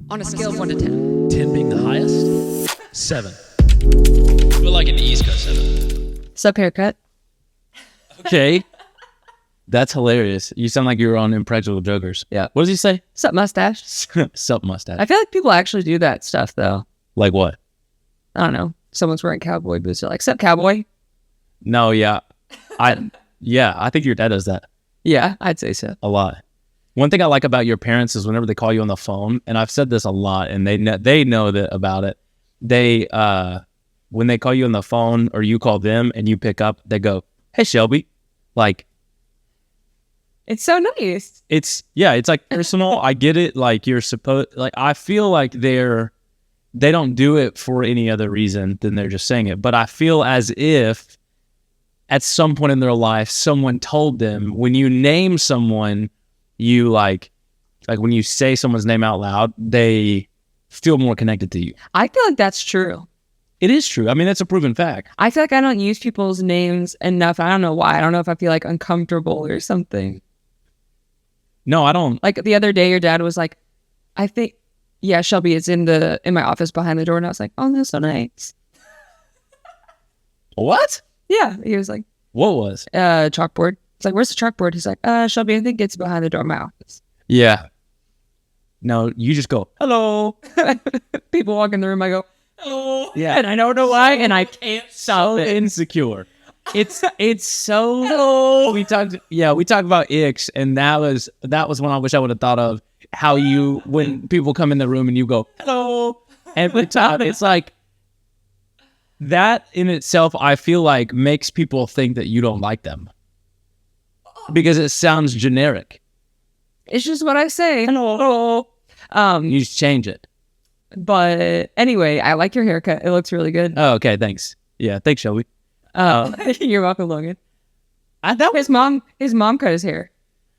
On a scale of 1 to 10. 10 being the highest? 7. But like an East Coast 7. Sup haircut? Okay. That's hilarious. You sound like you were on Impractical Jokers. Yeah. What does he say? Sup mustache? Sup mustache. I feel like people actually do that stuff though. Like what? I don't know. Someone's wearing cowboy boots. They're like, sup cowboy? No, yeah. I think your dad does that Yeah, I'd say so. a lot. One thing I like about your parents is whenever they call you on the phone, and I've said this a lot, and they know that about it. They when they call you on the phone or you call them and you pick up, they go, "Hey Shelby," like It's so nice. it's like personal. I get it. Like you're supposed. Like I feel like they don't do it for any other reason than they're just saying it. But I feel as if at some point in their life, someone told them when you name someone, you like when you say someone's name out loud, they feel more connected to you. I feel like that's true. It is true. I mean, that's a proven fact. I feel like I don't use people's names enough. I don't know why. I don't know if I feel like uncomfortable or something. No, I don't. Like the other day, your dad was like, I think, yeah, Shelby is in my office behind the door. And I was like, oh, that's so nice. What? Yeah. He was like, What was? chalkboard. It's like, where's the chalkboard? He's like, Shelby, I think it's behind the door of my office. Yeah. No, you just go, hello. People walk in the room. I go, hello. Yeah. And I don't know why. And I can't stop So it. insecure. It's so hello. We talked about icks, and that was one I wish I would have thought of. How you, when people come in the room and you go hello every time, it's like that in itself, I feel like makes people think that you don't like them because it sounds generic. It's just what I say. Hello. You just change it. But anyway, I like your haircut. It looks really good. Oh, okay, thanks. Yeah, thanks, Shelby. You're welcome, Logan. His mom cut his hair.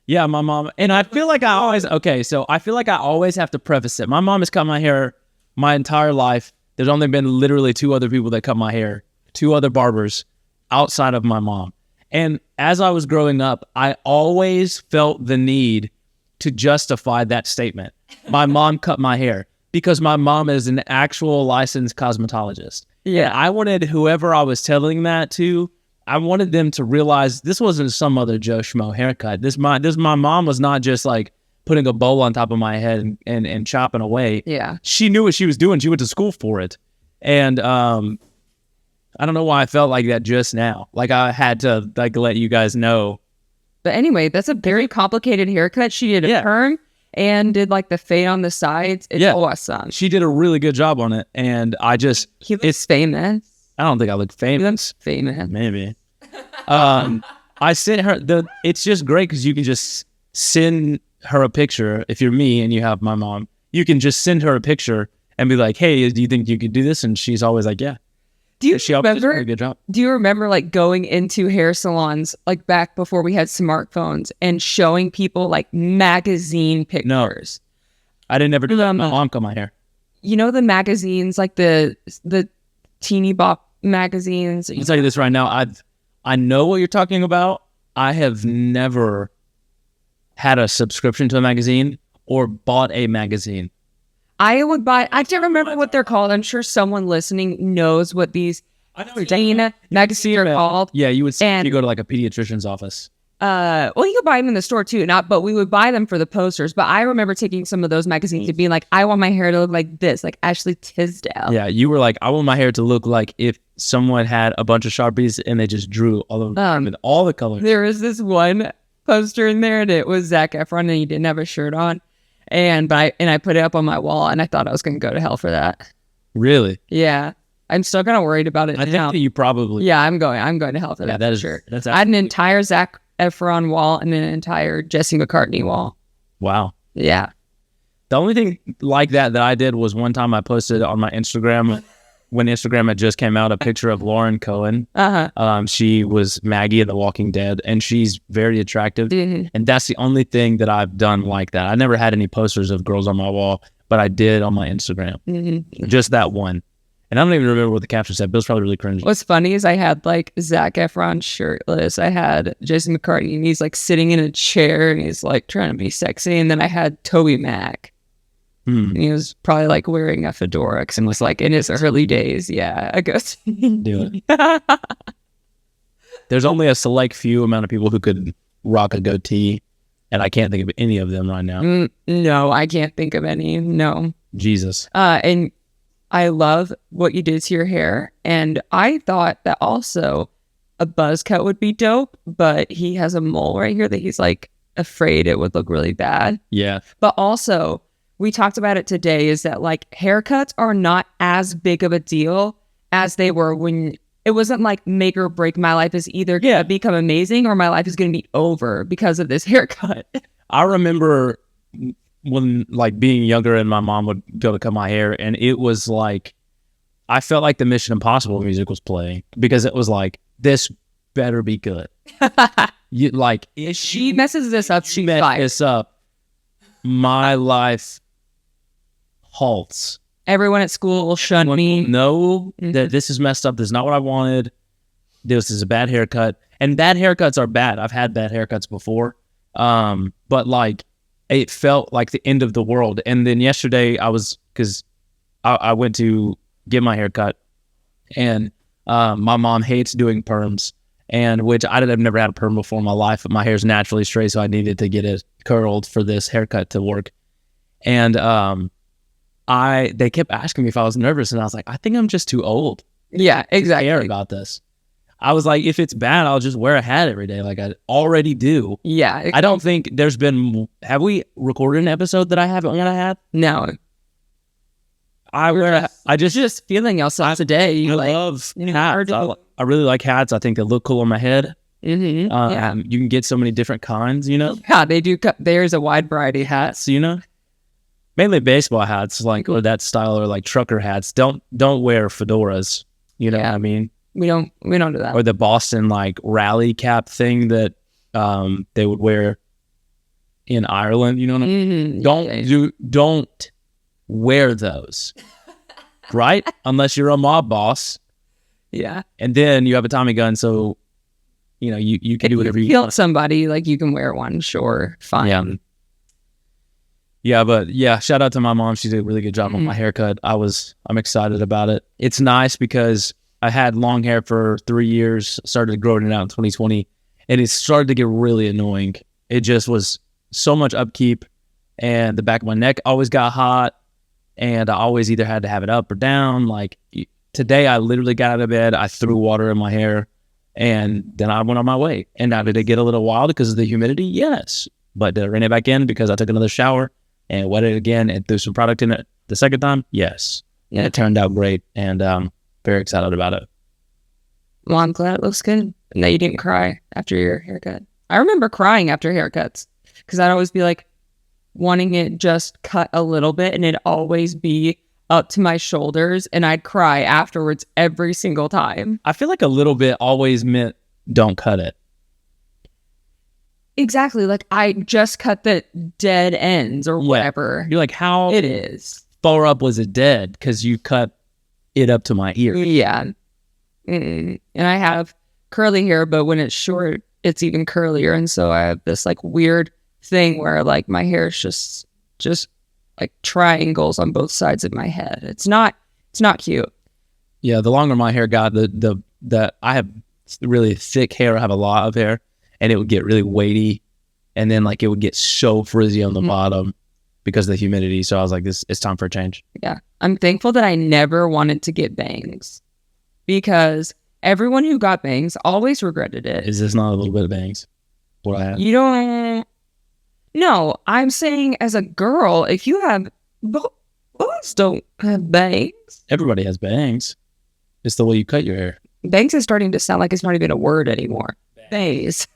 Yeah, my mom. And I feel like I always have to preface it. My mom has cut my hair my entire life. There's only been literally 2 other people that cut my hair, 2 other barbers outside of my mom. And as I was growing up, I always felt the need to justify that statement. My mom cut my hair because my mom is an actual licensed cosmetologist. Yeah. And I wanted whoever I was telling that to, I wanted them to realize this wasn't some other Joe Schmo haircut. My mom was not just like putting a bowl on top of my head and chopping away. Yeah. She knew what she was doing. She went to school for it. And I don't know why I felt like that just now. Like I had to like let you guys know. But anyway, that's a very complicated haircut. She did a perm and did like the fade on the sides. It's awesome. She did a really good job on it. And He looks famous. I don't think I look famous. He looks famous. Maybe. I sent her it's just great because you can just send her a picture. If you're me and you have my mom, you can just send her a picture and be like, hey, do you think you could do this? And she's always like, yeah. Do you She always does a remember? very good job. Do you remember like going into hair salons like back before we had smartphones and showing people like magazine pictures? I didn't ever do that. My mom cut my hair. You know the magazines, like the teeny bop magazines. I'll tell you this right now. I know what you're talking about. I have never had a subscription to a magazine or bought a magazine. I would buy. I can't remember what they're called. I'm sure someone listening knows what these Dana magazines are called. Yeah, you would see if you go to like a pediatrician's office. Well, you could buy them in the store too. But we would buy them for the posters. But I remember taking some of those magazines and being like, I want my hair to look like this, like Ashley Tisdale. Yeah, you were like, I want my hair to look like if someone had a bunch of Sharpies and they just drew all of them with all the colors. There was this one poster in there and it was Zac Efron and he didn't have a shirt on. And I put it up on my wall and I thought I was going to go to hell for that. Really? Yeah. I'm still kind of worried about it I now. think that you probably... Yeah, I'm going to hell for that. that is sure. That's I had an entire Zac Efron wall and an entire Jesse McCartney wall. Wow. Yeah. The only thing like that I did was one time I posted on my Instagram when Instagram had just came out a picture of Lauren Cohen. She was Maggie in The Walking Dead, and she's very attractive. Mm-hmm. And that's the only thing that I've done like that. I never had any posters of girls on my wall, but I did on my Instagram. Mm-hmm. Just that one. And I don't even remember what the caption said, but it was probably really cringy. What's funny is I had like Zac Efron shirtless. I had Jason McCartney and he's like sitting in a chair and he's like trying to be sexy. And then I had Toby Mac. He was probably like wearing a fedora and was like in his early days. Yeah, a ghost. Do it. There's only a select few amount of people who could rock a goatee, and I can't think of any of them right now. No, I can't think of any. No. Jesus. And I love what you did to your hair. And I thought that also a buzz cut would be dope, but he has a mole right here that he's like afraid it would look really bad. Yeah. But also, we talked about it today, is that like haircuts are not as big of a deal as they were when it wasn't like make or break. My life is either going to become amazing or my life is going to be over because of this haircut. I remember when like being younger and my mom would go to cut my hair, and it was like, I felt like the Mission Impossible music was playing, because it was like, this better be good. You like, if she messes this up, she messes this up, my life halts. Everyone at school will shun me. Know that this is messed up. This is not what I wanted. This is a bad haircut. And bad haircuts are bad. I've had bad haircuts before. But like, it felt like the end of the world. And then yesterday because I went to get my haircut, and my mom hates doing perms, and which I've never had a perm before in my life. But my hair's naturally straight, so I needed to get it curled for this haircut to work. And they kept asking me if I was nervous, and I was like, I think I'm just too old. Yeah, exactly. To care about this. I was like, if it's bad, I'll just wear a hat every day, like I already do. Yeah, I don't think there's been. Have we recorded an episode that I haven't worn a hat? No. I just feeling yourself today. I love hats. I really like hats. I think they look cool on my head. Mm-hmm. Yeah. You can get so many different kinds, you know? Yeah, they do. There's a wide variety of hats, you know? Mainly baseball hats, like, or that style, or like trucker hats. Don't wear fedoras, you know what I mean? We don't do that. Or the Boston like rally cap thing that they would wear in Ireland, you know what I mean? Don't wear those. Right? Unless you're a mob boss. Yeah. And then you have a Tommy gun, so you know you can do whatever you kill want. Somebody, like, you can wear one, sure, fine. Yeah, but yeah, shout out to my mom. She did a really good job on my haircut. I'm excited about it. It's nice because I had long hair for 3 years, started growing it out in 2020, and it started to get really annoying. It just was so much upkeep, and the back of my neck always got hot, and I always either had to have it up or down. Like today, I literally got out of bed, I threw water in my hair, and then I went on my way. And now, did it get a little wild because of the humidity? Yes. But did I rain it back in because I took another shower and wet it again and threw some product in it the second time? Yes. And it turned out great, and very excited about it. Well, I'm glad it looks good. And that you didn't cry after your haircut. I remember crying after haircuts because I'd always be like wanting it just cut a little bit, and it'd always be up to my shoulders, and I'd cry afterwards every single time. I feel like a little bit always meant don't cut it. Exactly. Like, I just cut the dead ends or whatever. You're like, how it is far up was it dead? Because you cut it up to my ear. Yeah. And I have curly hair, but when it's short, it's even curlier. And so I have this like weird thing where like my hair is just like triangles on both sides of my head. It's not cute. Yeah, the longer my hair got, the I have really thick hair. I have a lot of hair, and it would get really weighty, and then like it would get so frizzy on the bottom because of the humidity. So I was like, it's time for a change. Yeah, I'm thankful that I never wanted to get bangs, because everyone who got bangs always regretted it. Is this not a little bit of bangs? What I have? You don't. No, I'm saying as a girl, if you have, boys don't have bangs. Everybody has bangs. It's the way you cut your hair. Bangs is starting to sound like it's not even a word anymore. Bangs.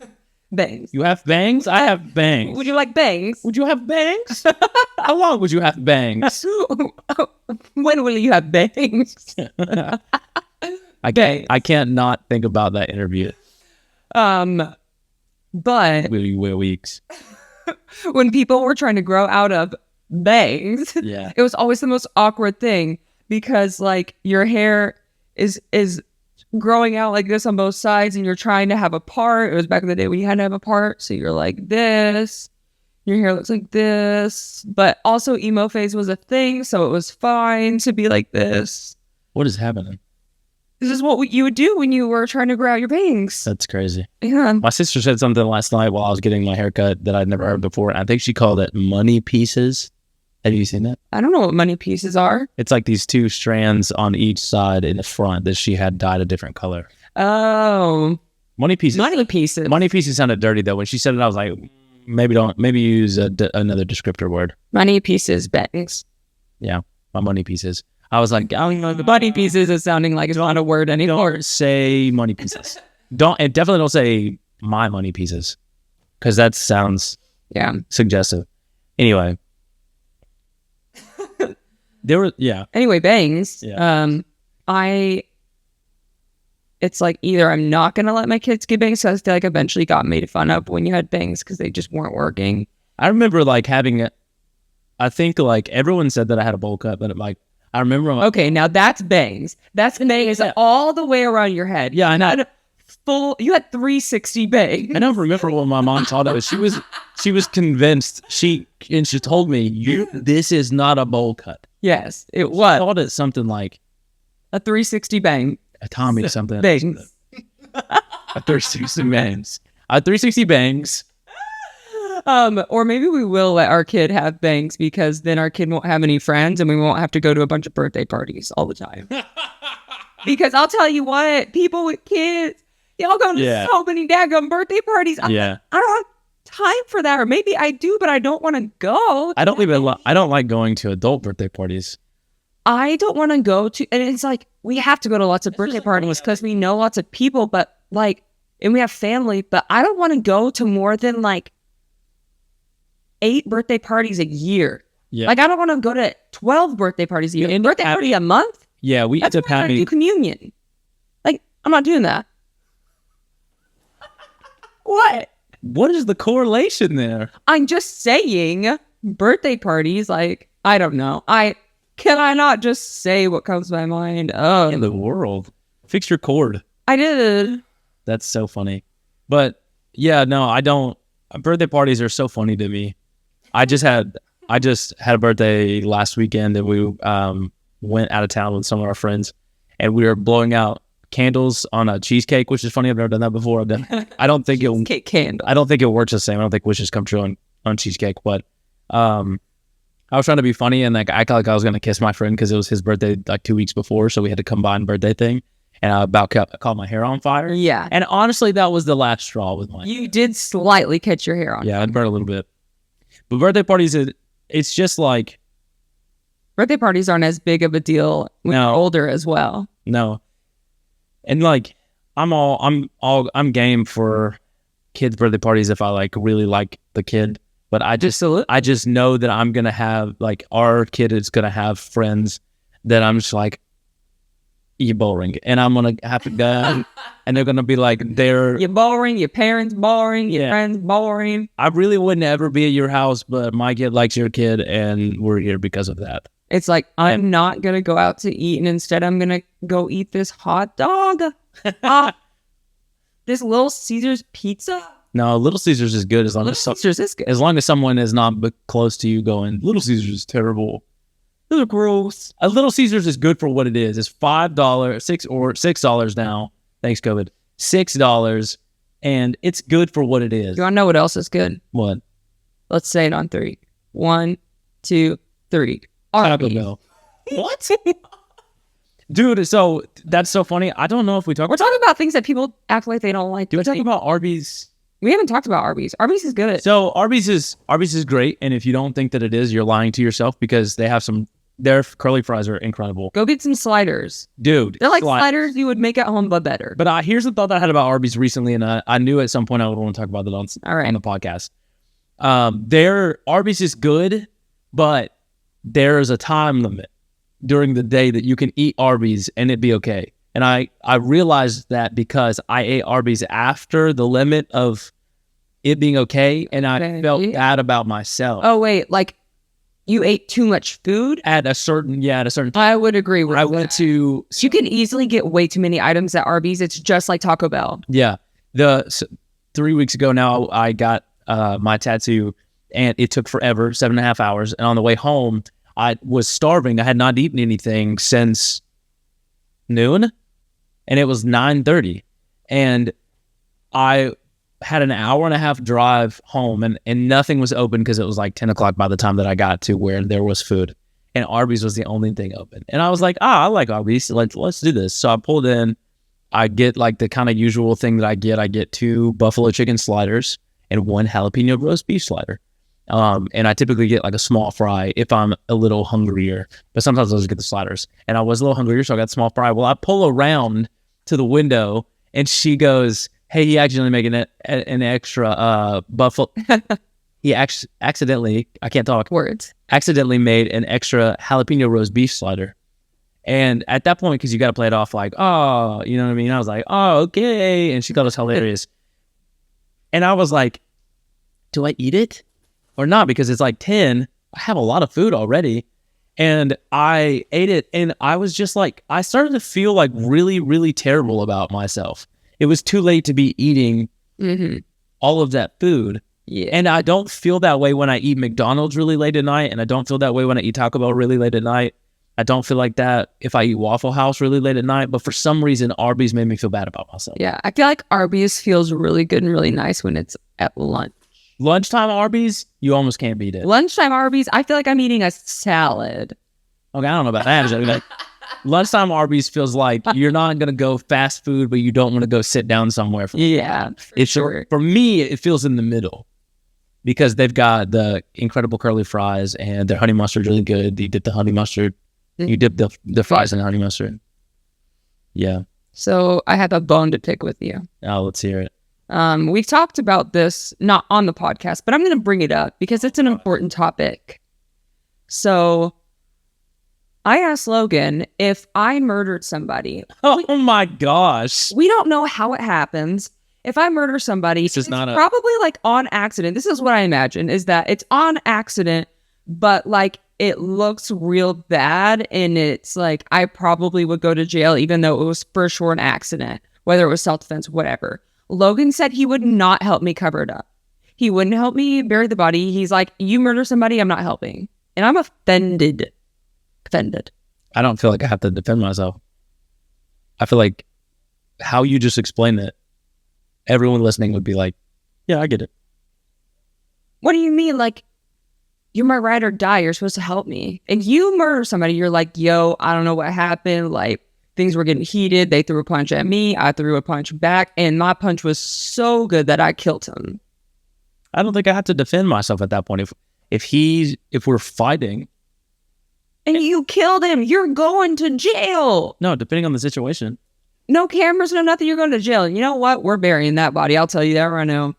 Bangs. You have bangs? I have bangs. Would you like bangs? Would you have bangs? How long would you have bangs? When will you have bangs? I can't not think about that interview. But weeks. When people were trying to grow out of bangs, yeah, it was always the most awkward thing, because like your hair is growing out like this on both sides, and you're trying to have a part. It was back in the day when you had to have a part, so you're like this, Your hair looks like this. But also emo phase was a thing, so it was fine to be like this. What is happening? This is what you would do when you were trying to grow out your bangs. That's crazy. Yeah. My sister said something last night while I was getting my haircut that I'd never heard before. I think she called it money pieces. Have you seen that? I don't know what money pieces are. It's like these 2 strands on each side in the front that she had dyed a different color. Oh. Money pieces. Money pieces. Money pieces sounded dirty though. When she said it, I was like, maybe use another descriptor word. Money pieces, bangs. Yeah, my money pieces. I was like, oh, The money pieces is sounding like it's not a word anymore. don't say money pieces. And definitely don't say my money pieces, because that sounds suggestive. Anyway, Anyway, bangs. Yeah. It's like either I'm not gonna let my kids get bangs, so I feel like eventually got made fun of when you had bangs because they just weren't working. I remember like having I think like everyone said that I had a bowl cut, but like I remember. Okay, now that's bangs. That's bangs all the way around your head. Yeah, I know. You had 360 bangs. I don't remember when my mom taught it. She was convinced. She told me, this is not a bowl cut. Yes, it She was called it something like a 360 bang. a Tommy something. Bangs. A 360 bangs. A 360 bangs. Or maybe we will let our kid have bangs because then our kid won't have any friends and we won't have to go to a bunch of birthday parties all the time. Because I'll tell you what, people with kids, y'all go to so many daggum birthday parties. I don't have time for that. Or maybe I do, but I don't want to go. I don't like going to adult birthday parties. I don't want to go to, and it's like, we have to go to lots of birthday parties because we know lots of people, but like, and we have family, but I don't want to go to more than like 8 birthday parties a year. Yeah. Like, I don't want to go to 12 birthday parties a year. Birthday party a month? Yeah, we end up having do communion. Like, I'm not doing that. What? What is the correlation there? I'm just saying, birthday parties, like, I don't know. Can I not just say what comes to my mind? Oh, in the world. Fix your cord. I did. That's so funny. But yeah, no, I don't. Birthday parties are so funny to me. I just had a birthday last weekend and we went out of town with some of our friends and we were blowing out candles on a cheesecake, which is funny. I've never done that before. I don't think cheesecake candle. I don't think it works the same. I don't think wishes come true on cheesecake, but I was trying to be funny and like act like I was gonna kiss my friend because it was his birthday like 2 weeks before, so we had a combined birthday thing. And I about caught my hair on fire. Yeah. And honestly, that was the last straw with mine. You did slightly catch your hair on. Yeah, I'd burn a little bit. But birthday parties, it's just like... Birthday parties aren't as big of a deal when you're older as well. No. And like, I'm game for kids' birthday parties if I like really like the kid. But I just know that I'm going to have, like, our kid is going to have friends that I'm just like, you're boring. And I'm going to have to go, and they're going to be like, you're boring, your parents boring, your friends boring. I really wouldn't ever be at your house, but my kid likes your kid, and we're here because of that. It's like, I'm not going to go out to eat, and instead I'm going to go eat this hot dog. This Little Caesars pizza. No, Little Caesars is good as long as someone is not close to you going, Little Caesars is terrible. Those are gross. A Little Caesars is good for what it is. It's $6 now. Thanks, COVID. $6, and it's good for what it is. You want to know what else is good? What? Let's say it on 3. 1, 2, 3. Arby. What? Dude, so that's so funny. I don't know if we're talking about things that people act like they don't like. Do we talk about Arby's? We haven't talked about Arby's. Arby's is good. So Arby's is great, and if you don't think that it is, you're lying to yourself because they have their curly fries are incredible. Go get some sliders. Dude. They're like sliders you would make at home, but better. But here's the thought that I had about Arby's recently, and I knew at some point I would want to talk about that on the podcast. Their Arby's is good, but there's a time limit during the day that you can eat Arby's and it'd be okay. And I realized that because I ate Arby's after the limit of it being okay, and I felt bad about myself. Oh, wait, like you ate too much food? At a certain time. I would agree with I went to... You can easily get way too many items at Arby's. It's just like Taco Bell. Yeah. 3 weeks ago now, I got my tattoo, and it took forever, 7.5 hours. And on the way home, I was starving. I had not eaten anything since noon, and it was 9:30, and I had an hour and a half drive home, and nothing was open because it was like 10 o'clock by the time that I got to where there was food, and Arby's was the only thing open. And I was like, I like Arby's. Let's do this. So I pulled in. I get like the kind of usual thing that I get. I get 2 buffalo chicken sliders and 1 jalapeno roast beef slider. And I typically get like a small fry if I'm a little hungrier, but sometimes I'll just get the sliders. And I was a little hungrier, so I got the small fry. Well, I pull around to the window, and she goes, "Hey, he accidentally made an extra buffalo." He accidentally, I can't talk. Words. Accidentally made an extra jalapeno roast beef slider. And at that point, because you got to play it off like, oh, you know what I mean? I was like, oh, okay. And she thought it was hilarious. And I was like, do I eat it or not? Because it's like 10. I have a lot of food already. And I ate it. And I was just like, I started to feel like really, really terrible about myself. It was too late to be eating all of that food. Yeah. And I don't feel that way when I eat McDonald's really late at night. And I don't feel that way when I eat Taco Bell really late at night. I don't feel like that if I eat Waffle House really late at night. But for some reason, Arby's made me feel bad about myself. Yeah. I feel like Arby's feels really good and really nice when it's at lunch. Lunchtime Arby's, you almost can't beat it. Lunchtime Arby's, I feel like I'm eating a salad. Okay, I don't know about that. Like, lunchtime Arby's feels like you're not going to go fast food, but you don't want to go sit down somewhere. For me, it feels in the middle because they've got the incredible curly fries and their honey mustard's really good. You dip the honey mustard. You dip the fries in honey mustard. Yeah. So I have a bone to pick with you. Oh, let's hear it. We've talked about this, not on the podcast, but I'm going to bring it up because it's an important topic. So I asked Logan if I murdered somebody. Oh my gosh. We don't know how it happens. If I murder somebody, it's probably like on accident. This is what I imagine, is that it's on accident, but like it looks real bad. And it's like, I probably would go to jail, even though it was for sure an accident, whether it was self-defense, whatever. Logan said he would not help me cover it up. He wouldn't help me bury the body. He's like, you murder somebody, I'm not helping. And I'm offended. I don't feel like I have to defend myself. I feel like how you just explained it, everyone listening would be like, yeah, I get it. What do you mean? Like, you're my ride or die. You're supposed to help me. And you murder somebody, you're like, yo, I don't know what happened. Like, things were getting heated. They threw a punch at me. I threw a punch back. And my punch was so good that I killed him. I don't think I have to defend myself at that point. If we're fighting. And you killed him, you're going to jail. No, depending on the situation. No cameras, no nothing, you're going to jail. You know what? We're burying that body. I'll tell you that right now.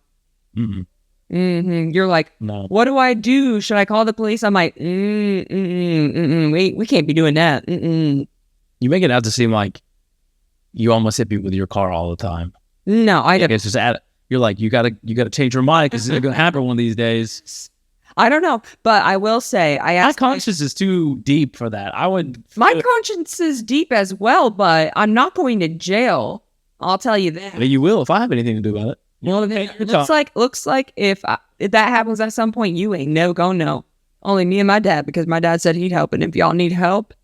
You're like, no. What do I do? Should I call the police? I'm like, wait, we can't be doing that. You make it out to seem like you almost hit people with your car all the time. No, I don't. It's just you're like, you gotta change your mind because it's gonna happen one of these days. I don't know, but I will say, my conscience is too deep for that. My conscience is deep as well, but I'm not going to jail. I'll tell you that. But you will if I have anything to do about it. Well, looks like if that happens at some point, you ain't no. Only me and my dad, because my dad said he'd help, and if y'all need help,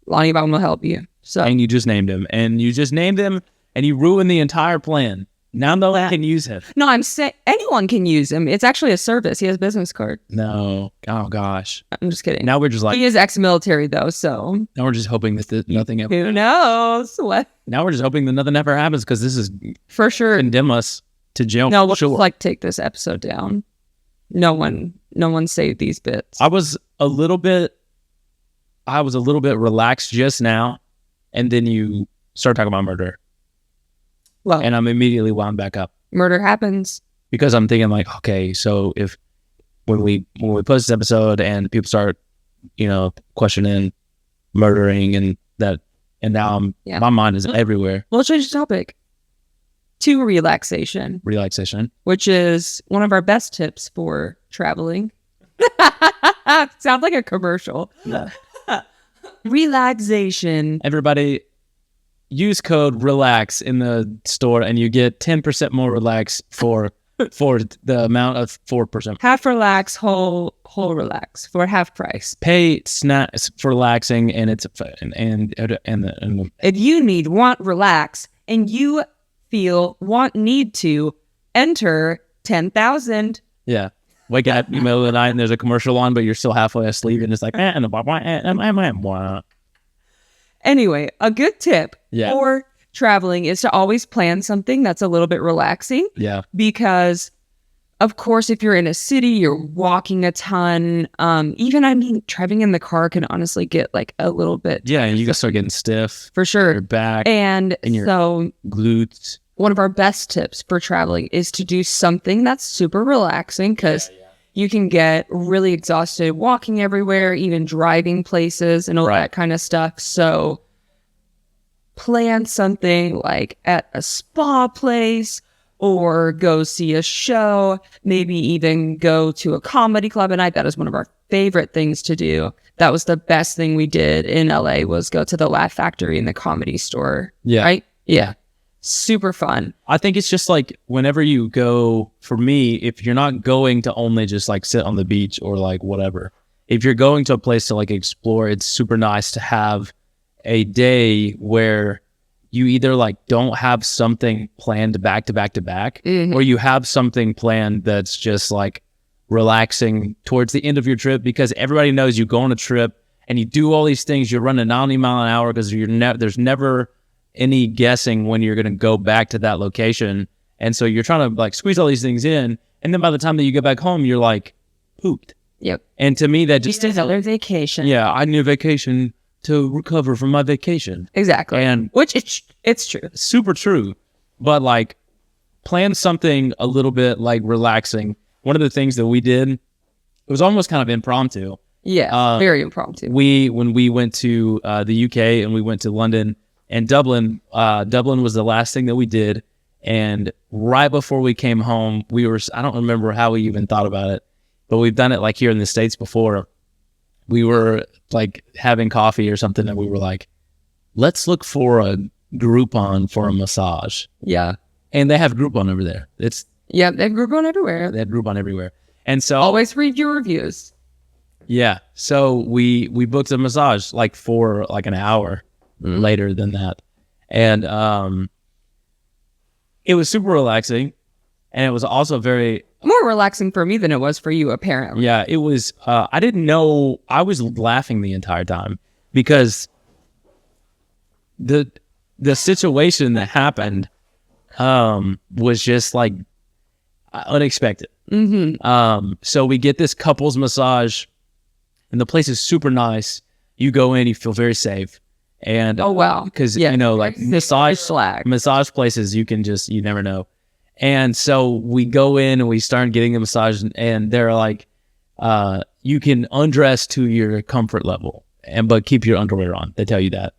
Lonnie Bone will help you. So, and you just named him, and you ruined the entire plan. Now no one can use him. No, I'm saying anyone can use him. It's actually a service. He has a business card. No. Oh, gosh. I'm just kidding. Now we're just like... He is ex-military, though, so... Now we're just hoping that nothing ever... Who knows? What? Now we're just hoping that nothing ever happens, because this is... For sure. Condemn us to jail. No, we'll just, take this episode down. No one saved these bits. I was a little bit relaxed just now, and then you start talking about murder. Well, and I'm immediately wound back up. Murder happens. Because I'm thinking like, okay, so when we post this episode and people start, questioning murdering and now my mind is everywhere. We'll change the topic to relaxation. Relaxation. Which is one of our best tips for traveling. Sounds like a commercial. Relaxation. Everybody, use code RELAX in the store and you get 10% more relax for for the amount of 4%. Half relax, whole relax for half price. Pay snacks for relaxing, and it's and If you want relax, and you need to enter 10,000. yeah. Wake up in the middle of the night and there's a commercial on, but you're still halfway asleep, and it's like, Anyway, a good tip Yeah. for traveling is to always plan something that's a little bit relaxing. yeah, Because, of course, if you're in a city, you're walking a ton. Driving in the car can honestly get like a little bit. yeah, and you can start getting stiff. For sure. Your back And your so glutes. one of our best tips for traveling is to do something that's super relaxing, because you can get really exhausted walking everywhere, even driving places and all that kind of stuff. So plan something like at a spa place, or go see a show, maybe even go to a comedy club at night. That is one of our favorite things to do. That was the best thing we did in LA, was go to the Laugh Factory in the Comedy Store. Yeah. Right? Yeah. Super fun. I think it's just like whenever you go, for me, if you're not going to only just like sit on the beach or like whatever, if you're going to a place to like explore, it's super nice to have a day where you either like don't have something planned back to back to back, or you have something planned that's just like relaxing towards the end of your trip, because everybody knows you go on a trip and you do all these things. You're running 90 mile an hour because there's never any guessing when you're going to go back to that location. And so you're trying to like squeeze all these things in. And then by the time that you get back home, you're like pooped. Yep. And to me, that just is another vacation. Yeah. I need a vacation to recover from my vacation. Exactly. And which it's true. Super true. But like plan something a little bit like relaxing. One of the things that we did, it was almost kind of impromptu. Yeah. Very impromptu. When we went to the UK and we went to London and Dublin was the last thing that we did. And right before we came home, I don't remember how we even thought about it, but we've done it like here in the States before. We were like having coffee or something, and we were like, let's look for a Groupon for a massage. Yeah. And they have Groupon over there. they have Groupon everywhere. They have Groupon everywhere. And so always read your reviews. Yeah. So we booked a massage like for like an hour later than that. And it was super relaxing, and it was also very more relaxing for me than it was for you, apparently. Yeah, it was I didn't know. I was laughing the entire time because the situation that happened was just like unexpected. So we get this couples massage, and the place is super nice. You go in, you feel very safe. And oh wow, because you know, like massage places, you never know. And so we go in and we start getting the massage, and they're like, you can undress to your comfort level, but keep your underwear on. They tell you that.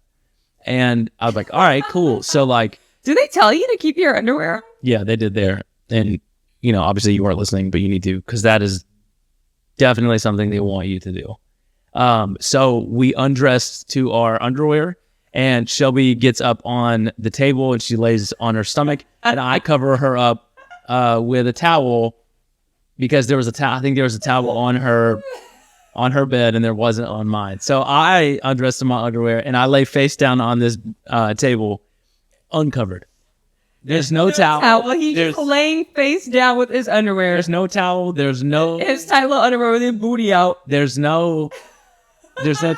And I was like, all right, cool. So like, do they tell you to keep your underwear on? Yeah, they did there. And you know, obviously you weren't listening, but you need to, because that is definitely something they want you to do. So we undressed to our underwear, and Shelby gets up on the table and she lays on her stomach, and I cover her up with a towel, because there was a towel. I think there was a towel on her bed, and there wasn't on mine. So I undressed in my underwear, and I lay face down on this table, uncovered. There's no towel. He's just laying face down with his underwear. There's no towel. There's no his tight little underwear with his booty out. There's no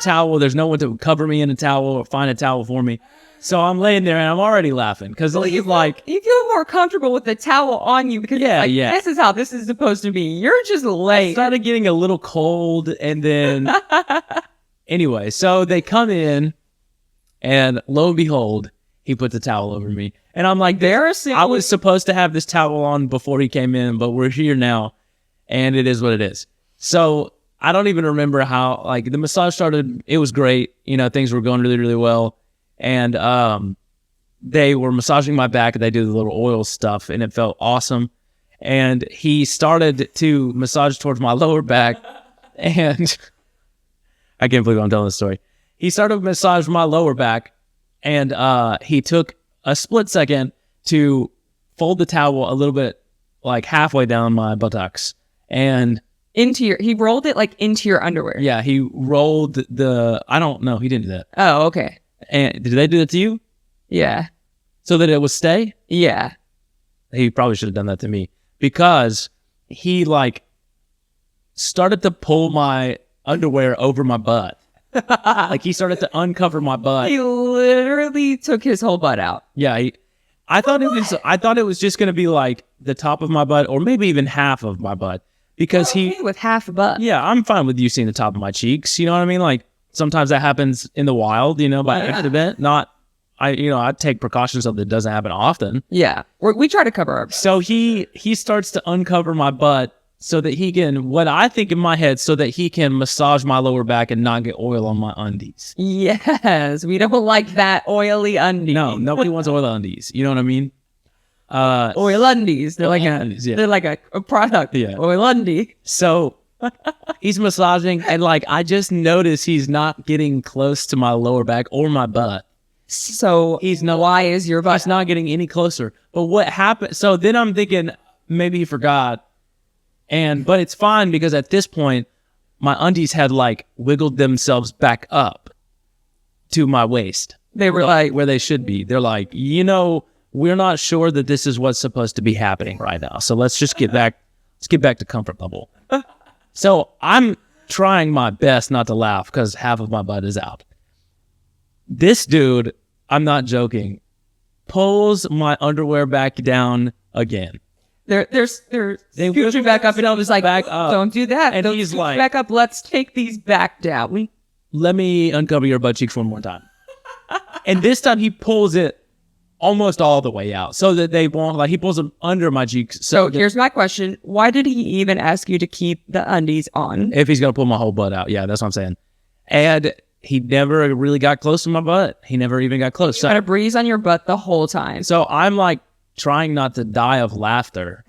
towel. There's no one to cover me in a towel or find a towel for me. So I'm laying there and I'm already laughing because he's like, you feel more comfortable with the towel on you because this is how this is supposed to be. You're just laying. I started getting a little cold, and then anyway, so they come in, and lo and behold, he puts a towel over me, and I'm like, I was supposed to have this towel on before he came in, but we're here now, and it is what it is. So I don't even remember how, like, the massage started. It was great. You know, things were going really, really well. And they were massaging my back. They do the little oil stuff, and it felt awesome. And he started to massage towards my lower back. And I can't believe I'm telling this story. He started to massage my lower back, and he took a split second to fold the towel a little bit like halfway down my buttocks. And he rolled it like into your underwear. yeah, he rolled I don't know. He didn't do that. Oh, okay. And did they do that to you? Yeah. So that it would stay? Yeah. He probably should have done that to me because he like started to pull my underwear over my butt. Like he started to uncover my butt. He literally took his whole butt out. Yeah, I thought it was just gonna be like the top of my butt or maybe even half of my butt because with half a butt. Yeah, I'm fine with you seeing the top of my cheeks. You know what I mean? Like sometimes that happens in the wild, by accident. Not I take precautions so that it doesn't happen often. Yeah, we try to cover our butt. So he starts to uncover my butt so that he can, what I think in my head, so that he can massage my lower back and not get oil on my undies. Yes, we don't like that oily undies. No, nobody wants oil undies. You know what I mean? Oil undies. They're like undies, yeah. They're like a product. Yeah. Oil undie. So he's massaging, and like I just notice he's not getting close to my lower back or my butt. So why is your butt? He's not getting any closer. But what happened? So then I'm thinking maybe he forgot. But it's fine because at this point, my undies had like wiggled themselves back up to my waist. They were like where they should be. They're like, we're not sure that this is what's supposed to be happening right now. So let's just get back. Let's get back to comfort level. So I'm trying my best not to laugh because half of my butt is out. This dude, I'm not joking, pulls my underwear back down again. They scoot you back up, and I was like, back up. Don't do that. And Don't he's scoot like, back up. Let's take these back down. Let me uncover your butt cheeks one more time. And this time he pulls it almost all the way out so that they won't, like he pulls them under my cheeks. So here's my question. Why did he even ask you to keep the undies on? If he's going to pull my whole butt out. Yeah, that's what I'm saying. And he never really got close to my butt. He never even got close. You had a breeze on your butt the whole time. So I'm like trying not to die of laughter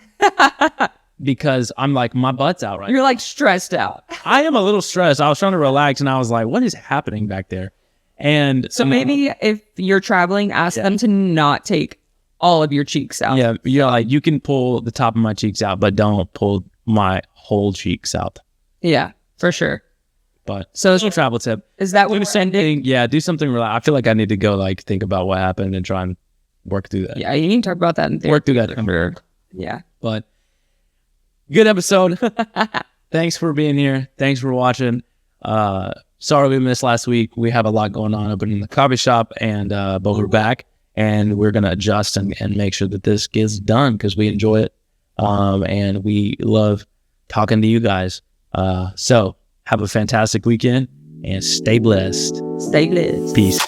because I'm like, my butt's out right now. You're like stressed out. I am a little stressed. I was trying to relax and I was like, what is happening back there? And so maybe if you're traveling, ask them to not take all of your cheeks out. Yeah, like you can pull the top of my cheeks out, but don't pull my whole cheeks out. Yeah, for sure. But so it's a travel tip. Is that what we're ending? Yeah, do something relaxed. I feel like I need to go like think about what happened and try and work through that. Yeah, you need to talk about that in work through that. Yeah. But good episode. Thanks for being here. Thanks for watching. Sorry we missed last week. We have a lot going on open in the coffee shop, but we're back and we're gonna adjust and make sure that this gets done because we enjoy it. And we love talking to you guys. So have a fantastic weekend and stay blessed. Stay blessed. Peace.